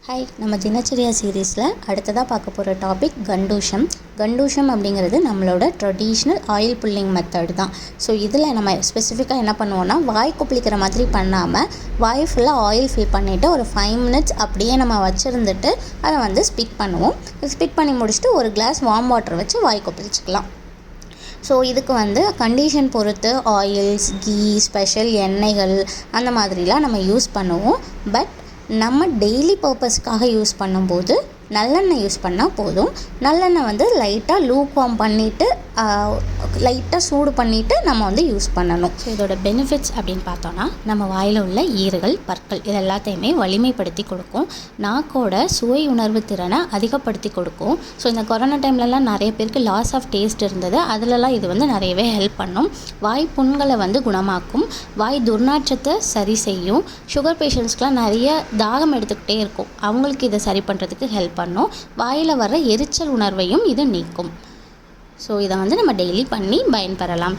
Hi, நம்ம தினச்சரியா சீரீஸில் அடுத்ததாக பார்க்க போகிற டாபிக் கண்டூஷம். கண்டூஷம் அப்படிங்கிறது நம்மளோட ட்ரெடிஷ்னல் ஆயில் புல்லிங் மெத்தட் தான். ஸோ இதில் நம்ம ஸ்பெசிஃபிக்காக என்ன பண்ணுவோன்னா, வாய் கொப்பளிக்கிற மாதிரி பண்ணாமல் வாய் ஃபுல்லாக ஆயில் ஃபில் பண்ணிவிட்டு ஒரு 5 மினிட்ஸ் அப்படியே நம்ம வச்சுருந்துட்டு அதை ஸ்பிட் பண்ணுவோம். ஸ்பிட் பண்ணி முடிச்சுட்டு ஒரு கிளாஸ் வார்ம் வாட்டர் வச்சு வாய் கொப்பளிச்சிக்கலாம். ஸோ இதுக்கு கண்டிஷன் பொறுத்து ஆயில்ஸ், கீ, ஸ்பெஷல் எண்ணெய்கள் அந்த மாதிரிலாம் நம்ம யூஸ் பண்ணுவோம். பட் நம்ம டெய்லி பர்பஸ்க்காக யூஸ் பண்ணும்போது நல்லெண்ணெய் யூஸ் பண்ணால் போதும். நல்லெண்ணெய் லைட்டாக லூக் வார்ம் பண்ணிவிட்டு லைட்டாக சூடு பண்ணிவிட்டு நம்ம யூஸ் பண்ணணும். ஸோ இதோட பெனிஃபிட்ஸ் அப்படின்னு பார்த்தோன்னா, நம்ம வாயில் உள்ள ஈறுகள், பற்கள் இது எல்லாத்தையுமே வலிமைப்படுத்தி கொடுக்கும். நாக்கோட சுவை உணர்வு திறனை அதிகப்படுத்தி கொடுக்கும். ஸோ இந்த கொரோனா டைம்லலாம் நிறைய பேருக்கு லாஸ் ஆஃப் டேஸ்ட் இருந்தது. அதிலலாம் இது நிறையவே ஹெல்ப் பண்ணும். வாய் புண்களை குணமாக்கும். வாய் துர்நாற்றத்தை சரி செய்யும். சுகர் பேஷண்ட்ஸ்க்கெலாம் நிறைய தாகம் எடுத்துக்கிட்டே இருக்கும். அவங்களுக்கு இதை சரி பண்ணுறதுக்கு ஹெல்ப் பண்ணும். வாயில் வர எரிச்சல் உணர்வையும் இது நீக்கும். ஸோ இதை நம்ம டெய்லி பண்ணி பயன்பெறலாம்.